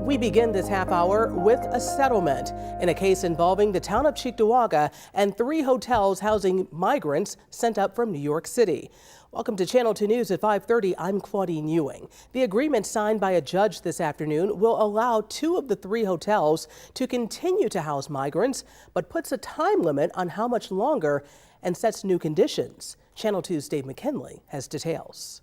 We begin this half hour with a settlement in a case involving the town of Cheektowaga and 3 hotels housing migrants sent up from New York City. Welcome to Channel 2 News at 5:30. I'm Claudine Ewing. The agreement signed by a judge this afternoon will allow 2 of the 3 hotels to continue to house migrants, but puts a time limit on how much longer and sets new conditions. Channel 2's Dave McKinley has details.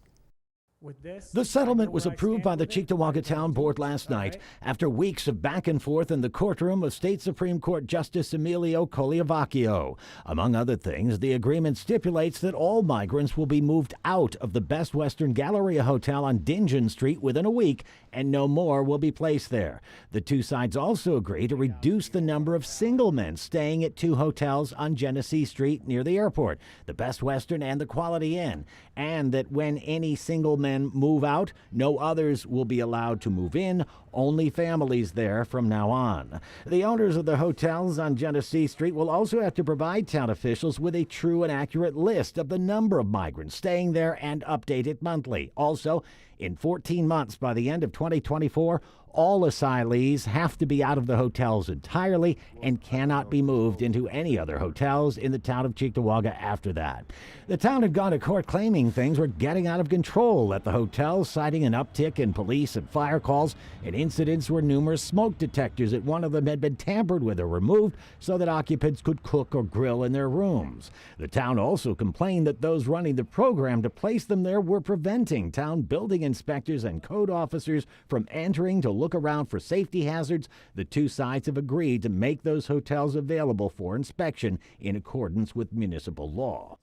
The settlement was approved by the Cheektowaga Town Board last night after weeks of back and forth in the courtroom of State Supreme Court Justice Emilio Colliavacchio. Among other things, the agreement stipulates that all migrants will be moved out of the Best Western Galleria Hotel on Dingens Street within a week, and no more will be placed there. The 2 sides also agree to reduce the number of single men staying at 2 hotels on Genesee Street near the airport, the Best Western and the Quality Inn, and that when any single men move out, no others will be allowed to move in, only families there from now on. The owners of the hotels on Genesee Street will also have to provide town officials with a true and accurate list of the number of migrants staying there and update it monthly. Also, in 14 months by the end of 2024, all asylees have to be out of the hotels entirely and cannot be moved into any other hotels in the town of Cheektowaga after that. The town had gone to court claiming things were getting out of control at the hotels, citing an uptick in police and fire calls and incidents where numerous smoke detectors at one of them had been tampered with or removed so that occupants could cook or grill in their rooms. The town also complained that those running the program to place them there were preventing town building inspectors and code officers from entering to look around for safety hazards. The 2 sides have agreed to make those hotels available for inspection in accordance with municipal law.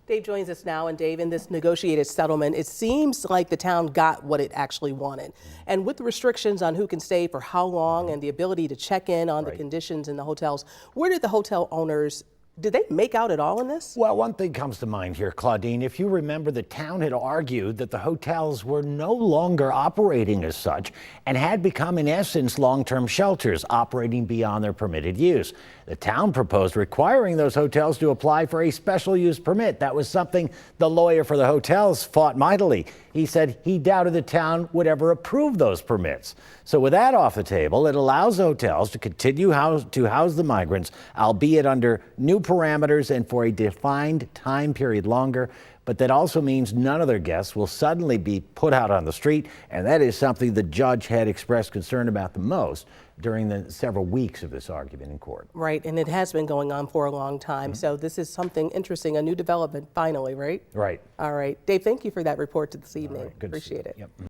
Dave joins us now, and Dave, in this negotiated settlement, it seems like the town got what it actually wanted. And with the restrictions on who can stay for how long and the ability to check in on the conditions in the hotels, where did the hotel owners, did they make out at all in this? Well, one thing comes to mind here, Claudine. If you remember, the town had argued that the hotels were no longer operating as such and had become, in essence, long-term shelters operating beyond their permitted use. The town proposed requiring those hotels to apply for a special use permit. That was something the lawyer for the hotels fought mightily. He said he doubted the town would ever approve those permits. So with that off the table, it allows hotels to continue to house the migrants, albeit under new parameters and for a defined time period longer. But that also means none of their guests will suddenly be put out on the street, and that is something the judge had expressed concern about the most during the several weeks of this argument in court. Right, and it has been going on for a long time, so this is something interesting, a new development finally, right? Right. All right. Dave, thank you for that report this evening. Right, good to see Appreciate you. it. Yep.